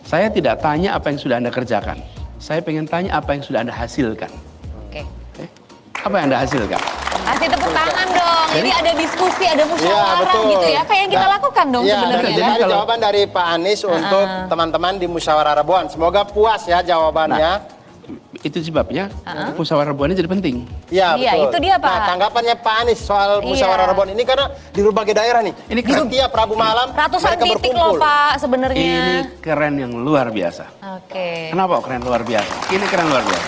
Saya tidak tanya apa yang sudah Anda kerjakan. Saya pengen tanya apa yang sudah Anda hasilkan. Oke. Apa yang Anda hasilkan? Kasih tepuk tangan dong. Jadi ada diskusi, ada musyawarah gitu ya. Kayak yang kita lakukan dong sebenarnya. Jadi ada jawaban dari Pak Anies untuk teman-teman di Musyawarah Rebuan. Semoga puas ya jawabannya. Itu sebabnya musyawarah Rebuan ini jadi penting. Iya, betul. Itu dia, Pak. Nah, tanggapannya Pak Anies soal musyawarah Rebuan ini karena di berbagai daerah nih. Ini setiap Rabu malam ratusan mereka titik berkumpul. loh, Pak, sebenarnya. Ini keren yang luar biasa. Oke. Kenapa keren luar biasa? Ini keren luar biasa.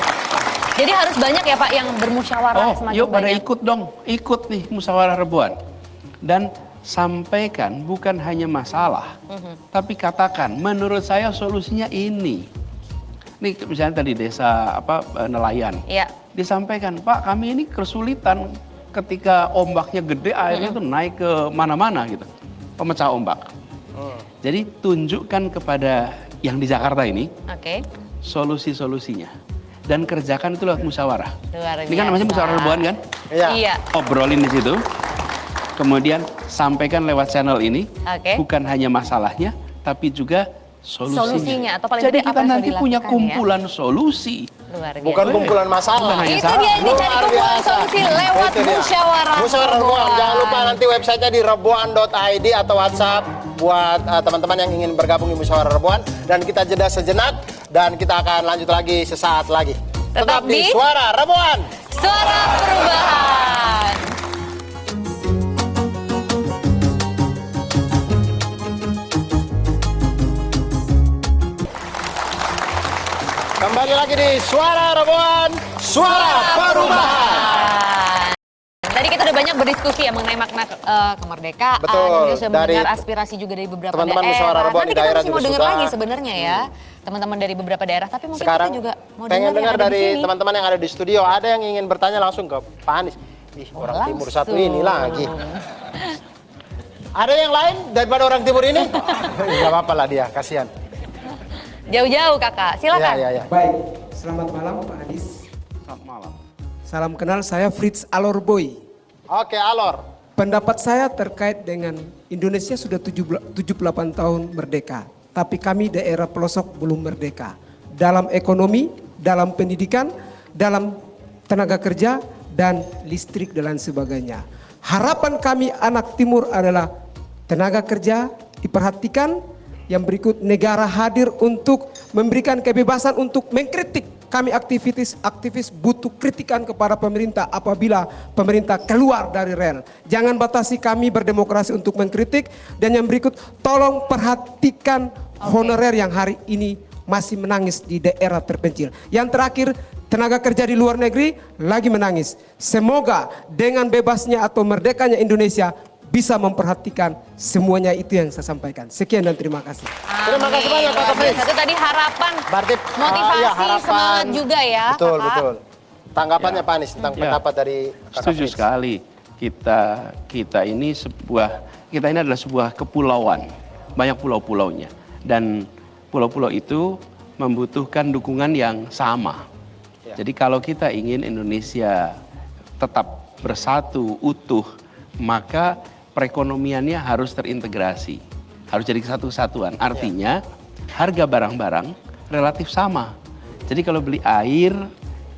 Jadi harus banyak ya, Pak, yang bermusyawarah semakin yuk pada banyak. ikut dong. Ikut nih musyawarah Rebuan. Dan sampaikan bukan hanya masalah, tapi katakan menurut saya solusinya ini. Nih misalnya tadi desa nelayan, disampaikan Pak kami ini kesulitan ketika ombaknya gede airnya tuh naik ke mana-mana gitu, pemecah ombak. Jadi tunjukkan kepada yang di Jakarta ini solusi-solusinya dan kerjakan itu lewat musyawarah. Ini kan namanya musyawarah Rebuan kan? Iya. Obrolin di situ, kemudian sampaikan lewat channel ini, bukan hanya masalahnya tapi juga solusinya. Atau paling jadi tidak kita apa yang nanti punya kumpulan solusi. Bukan kumpulan masalah. Itu dia yang dicari kumpulan solusi lewat musyawarah. Musyawarah Rebuan. Jangan lupa nanti websitenya di rebuan.id atau WhatsApp buat teman-teman yang ingin bergabung di musyawarah Rebuan. Dan kita jeda sejenak dan kita akan lanjut lagi sesaat lagi. Tetap di Suara Rebuan. Suara Perubahan. Kembali lagi di Suara Rebuan, Suara Perubahan. Tadi kita udah banyak berdiskusi ya mengenai makna kemerdekaan. Betul. Dan juga sudah mendengar aspirasi juga dari beberapa teman-teman daerah. Musyawarah Rebuan Nanti di kita daerah masih mau juga dengar suka. lagi sebenarnya ya. Teman-teman dari beberapa daerah. Tapi mungkin Sekarang kita juga mau pengen dengar yang ada dari di sini. teman-teman yang ada di studio. Ada yang ingin bertanya langsung ke Pak Anies. Ih, orang timur satu ini lagi. Ada yang lain daripada orang timur ini? Gak apa-apa lah dia, kasihan. Jauh-jauh kakak, silakan. Iya. Baik, selamat malam Pak Anies. Selamat malam. Salam kenal, saya Fritz Alorboy. Oke, Alor. Pendapat saya terkait dengan Indonesia sudah 78 tahun merdeka. Tapi kami daerah pelosok belum merdeka. Dalam ekonomi, dalam pendidikan, dalam tenaga kerja, dan listrik dan lain sebagainya. Harapan kami anak timur adalah tenaga kerja diperhatikan, yang berikut negara hadir untuk memberikan kebebasan untuk mengkritik. Kami aktivis butuh kritikan kepada pemerintah apabila pemerintah keluar dari rel. Jangan batasi kami berdemokrasi untuk mengkritik. Dan yang berikut, tolong perhatikan honorer yang hari ini masih menangis di daerah terpencil. Yang terakhir, tenaga kerja di luar negeri lagi menangis. Semoga dengan bebasnya atau merdekanya Indonesia bisa memperhatikan semuanya. Itu yang saya sampaikan. Sekian dan terima kasih. Terima kasih banyak Pak Fritz. Itu tadi harapan, Berarti, motivasi, harapan. semangat juga ya. Betul, Kakak. betul. Tanggapannya Pak Anies tentang pendapat dari Kakak Setuju Fritz. sekali. Kita ini adalah sebuah kepulauan, banyak pulau-pulaunya, dan pulau-pulau itu membutuhkan dukungan yang sama. Jadi kalau kita ingin Indonesia tetap bersatu, utuh, maka perekonomiannya harus terintegrasi, harus jadi satu kesatuan. Artinya harga barang-barang relatif sama. Jadi kalau beli air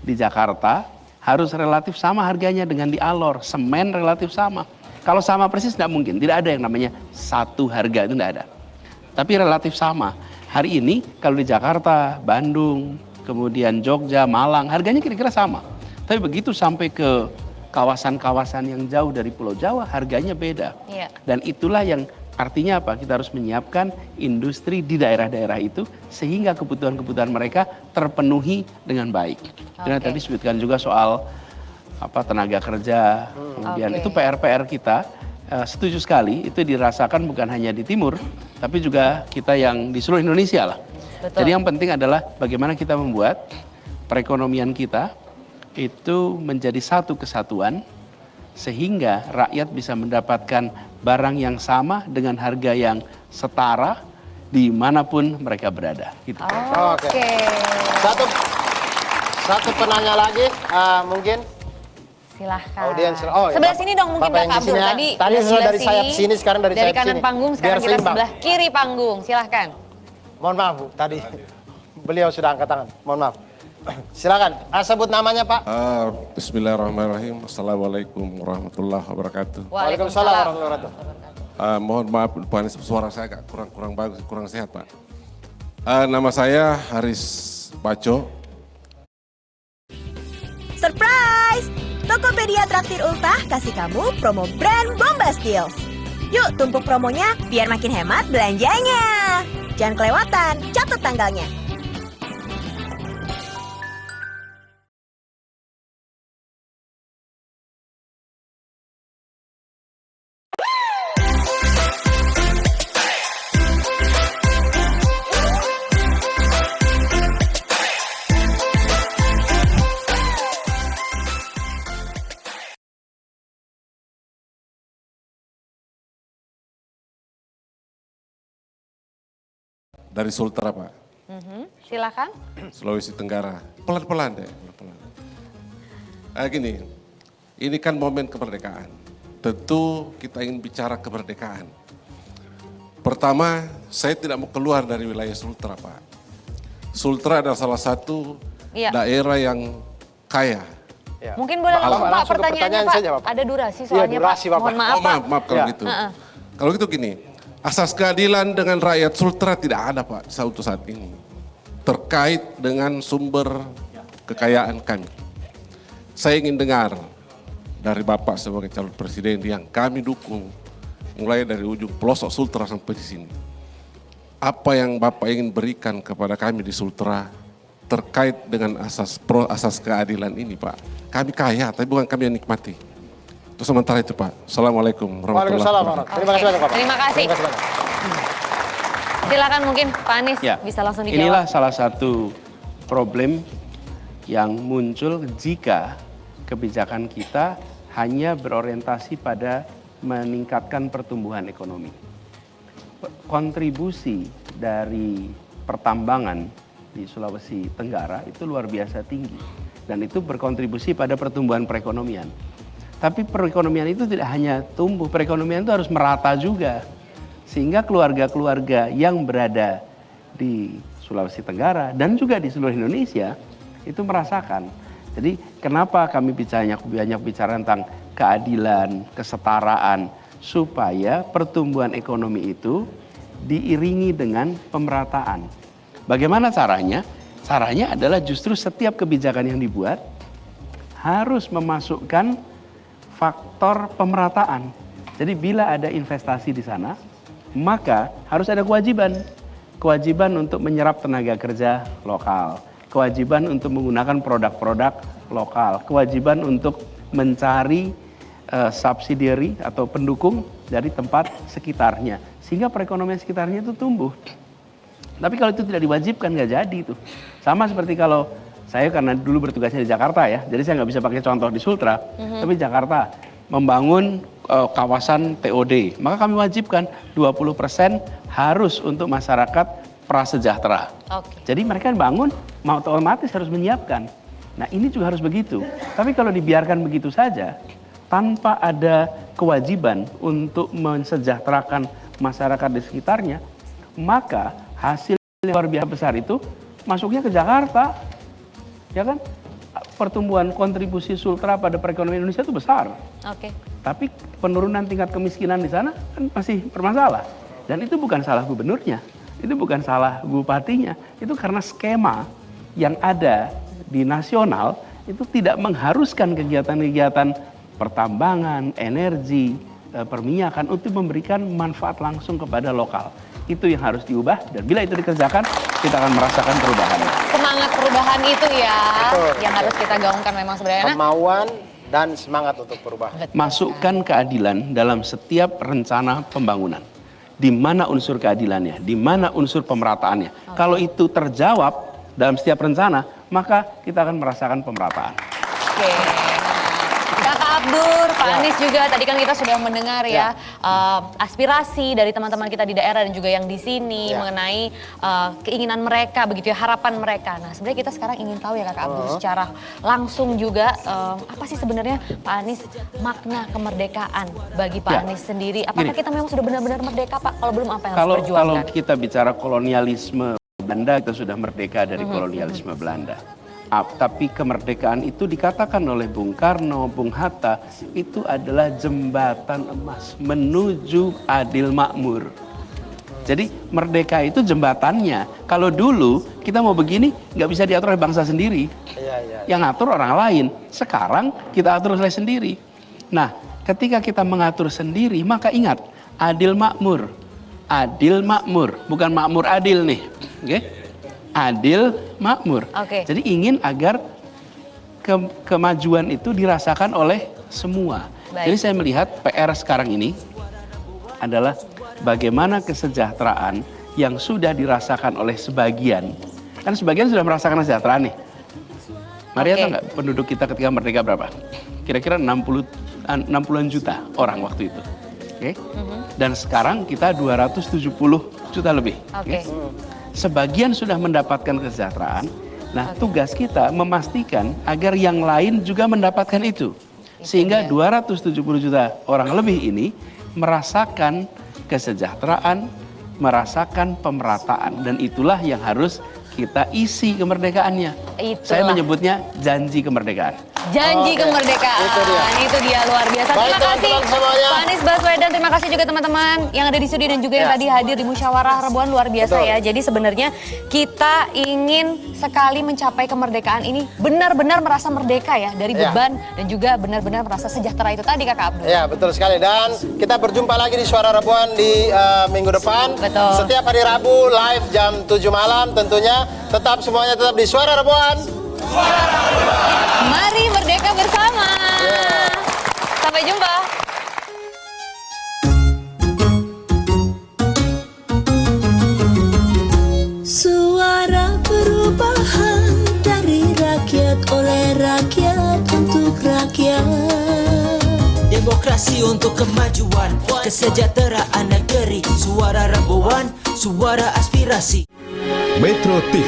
di Jakarta harus relatif sama harganya dengan di Alor. Semen relatif sama. Kalau sama persis tidak mungkin, tidak ada yang namanya satu harga, itu tidak ada. Tapi relatif sama. Hari ini kalau di Jakarta, Bandung, kemudian Jogja, Malang, harganya kira-kira sama. Tapi begitu sampai ke kawasan-kawasan yang jauh dari Pulau Jawa, harganya beda. Dan itulah yang artinya apa? Kita harus menyiapkan industri di daerah-daerah itu sehingga kebutuhan-kebutuhan mereka terpenuhi dengan baik. Dan tadi disebutkan juga soal tenaga kerja, kemudian itu PR-PR kita. Setuju sekali, itu dirasakan bukan hanya di timur, tapi juga kita yang di seluruh Indonesia lah. Betul. Jadi yang penting adalah bagaimana kita membuat perekonomian kita itu menjadi satu kesatuan sehingga rakyat bisa mendapatkan barang yang sama dengan harga yang setara dimanapun mereka berada. Gitu. Oke. Satu penanya lagi, mungkin. Silahkan. Audiens, sebelah sini dong mungkin Kak Abdul. Tadi sudah dari sayap sini, sekarang dari sayap sini. Dari kanan panggung, sekarang kita seimbang. sebelah kiri panggung. Silahkan. Mohon maaf Bu, tadi beliau sudah angkat tangan. Mohon maaf. Silakan, sebut namanya Pak. Bismillahirrahmanirrahim. Assalamualaikum warahmatullahi wabarakatuh. Waalaikumsalam warahmatullahi wabarakatuh. Mohon maaf, Pak, suara saya agak kurang bagus, kurang sehat, Pak. Nama saya Haris Baco. Surprise! Tokopedia Traktir Ultah kasih kamu promo brand Bombas Deals. Yuk tumpuk promonya biar makin hemat belanjanya. Jangan kelewatan, catat tanggalnya. Dari Sultra, Pak. Silakan. Sulawesi Tenggara. Pelan-pelan deh. Pelan-pelan. Gini, ini kan momen kemerdekaan. Tentu kita ingin bicara kemerdekaan. Pertama, saya tidak mau keluar dari wilayah Sultra, Pak. Sultra adalah salah satu daerah yang kaya. Ya. Mungkin boleh langsung Pak pertanyaannya Pak. saja, Pak. Ada durasi soalnya durasi, Pak. Bapak. Mohon maaf Pak. Maaf kalau gitu. Kalau gitu gini, asas keadilan dengan rakyat Sultra tidak ada Pak untuk saat ini. Terkait dengan sumber kekayaan kami. Saya ingin dengar dari Bapak sebagai calon presiden yang kami dukung. Mulai dari ujung pelosok Sultra sampai di sini. Apa yang Bapak ingin berikan kepada kami di Sultra terkait dengan asas keadilan ini Pak. Kami kaya tapi bukan kami yang nikmati. Itu sementara itu Pak. Assalamualaikum warahmatullahi wabarakatuh. Terima kasih banyak Pak. Terima kasih. Terima kasih banyak. Silakan mungkin Pak Anies Ya, bisa langsung dijawab. inilah salah satu problem yang muncul jika kebijakan kita hanya berorientasi pada meningkatkan pertumbuhan ekonomi. Kontribusi dari pertambangan di Sulawesi Tenggara itu luar biasa tinggi dan itu berkontribusi pada pertumbuhan perekonomian. Tapi perekonomian itu tidak hanya tumbuh, perekonomian itu harus merata juga. Sehingga keluarga-keluarga yang berada di Sulawesi Tenggara dan juga di seluruh Indonesia itu merasakan. Jadi kenapa kami banyak bicara tentang keadilan, kesetaraan, supaya pertumbuhan ekonomi itu diiringi dengan pemerataan. Bagaimana caranya? Caranya adalah justru setiap kebijakan yang dibuat harus memasukkan faktor pemerataan. Jadi bila ada investasi di sana, maka harus ada kewajiban. Kewajiban untuk menyerap tenaga kerja lokal. Kewajiban untuk menggunakan produk-produk lokal. Kewajiban untuk mencari subsidiary atau pendukung dari tempat sekitarnya. Sehingga perekonomian sekitarnya itu tumbuh. Tapi kalau itu tidak diwajibkan nggak jadi itu. Sama seperti kalau saya karena dulu bertugasnya di Jakarta ya, jadi saya nggak bisa pakai contoh di Sultra, tapi Jakarta membangun kawasan TOD, maka kami wajibkan 20% harus untuk masyarakat prasejahtera. Jadi mereka bangun, mau otomatis harus menyiapkan. Nah ini juga harus begitu. Tapi kalau dibiarkan begitu saja, tanpa ada kewajiban untuk mensejahterakan masyarakat di sekitarnya, maka hasil yang luar biasa besar itu masuknya ke Jakarta, ya kan? Pertumbuhan kontribusi Sultra pada perekonomian Indonesia itu besar. Tapi penurunan tingkat kemiskinan di sana kan masih bermasalah. Dan itu bukan salah gubernurnya, itu bukan salah bupatinya, itu karena skema yang ada di nasional itu tidak mengharuskan kegiatan-kegiatan pertambangan, energi, perminyakan untuk memberikan manfaat langsung kepada lokal. Itu yang harus diubah dan bila itu dikerjakan kita akan merasakan perubahan. Semangat perubahan itu ya. Betul. Yang harus kita gaungkan memang sebenarnya. Kemauan dan semangat untuk perubahan. Masukkan keadilan dalam setiap rencana pembangunan. Di mana unsur keadilannya, di mana unsur pemerataannya. Kalau itu terjawab dalam setiap rencana, maka kita akan merasakan pemerataan. Oke. Pak Kakak Abdur, Pak Anies juga tadi kan kita sudah mendengar ya aspirasi dari teman-teman kita di daerah dan juga yang di sini mengenai keinginan mereka begitu ya, harapan mereka. Nah, sebenarnya kita sekarang ingin tahu ya Kakak Abdur secara langsung juga apa sih sebenarnya Pak Anies makna kemerdekaan bagi Pak Anies sendiri? Apakah kita memang sudah benar-benar merdeka Pak? Kalau belum apa yang harus perjuangkan? Kalau kita bicara kolonialisme Belanda, kita sudah merdeka dari kolonialisme Belanda. Tapi kemerdekaan itu dikatakan oleh Bung Karno, Bung Hatta, itu adalah jembatan emas menuju adil makmur. Jadi merdeka itu jembatannya. Kalau dulu kita mau begini nggak bisa diatur oleh bangsa sendiri. Yang ngatur orang lain. Sekarang kita atur oleh sendiri. Nah, ketika kita mengatur sendiri, maka ingat adil makmur. Adil makmur, bukan makmur adil nih. Oke? Adil makmur. Jadi ingin agar kemajuan itu dirasakan oleh semua. Jadi saya melihat PR sekarang ini adalah bagaimana kesejahteraan yang sudah dirasakan oleh sebagian. Kan sebagian sudah merasakan kesejahteraan nih. Maria tahu nggak penduduk kita ketika merdeka berapa? Kira-kira 60-an juta orang waktu itu. Oke? Dan sekarang kita 270 juta lebih. Sebagian sudah mendapatkan kesejahteraan. Nah, tugas kita memastikan agar yang lain juga mendapatkan itu. Sehingga 270 juta orang lebih ini merasakan kesejahteraan, merasakan pemerataan. Dan itulah yang harus kita isi kemerdekaannya. Saya menyebutnya janji kemerdekaan. Janji kemerdekaan. Itu dia luar biasa. Terima kasih Pak Anies Baswedan, terima kasih juga teman-teman yang ada di studio dan juga yang tadi hadir di musyawarah Rebuan, luar biasa ya. Jadi sebenarnya kita ingin sekali mencapai kemerdekaan ini benar-benar merasa merdeka ya dari beban dan juga benar-benar merasa sejahtera itu tadi Kakak Abdul. Ya, betul sekali. Dan kita berjumpa lagi di Suara Rebuan di minggu depan. Betul. Setiap hari Rabu live jam 7 malam tentunya. Tetap semuanya tetap di Suara Rebuan. Mari merdeka bersama. Sampai jumpa. Suara perubahan dari rakyat, oleh rakyat, untuk rakyat. Demokrasi untuk kemajuan, kesejahteraan negeri. Suara Rebuan, suara aspirasi. Metro TV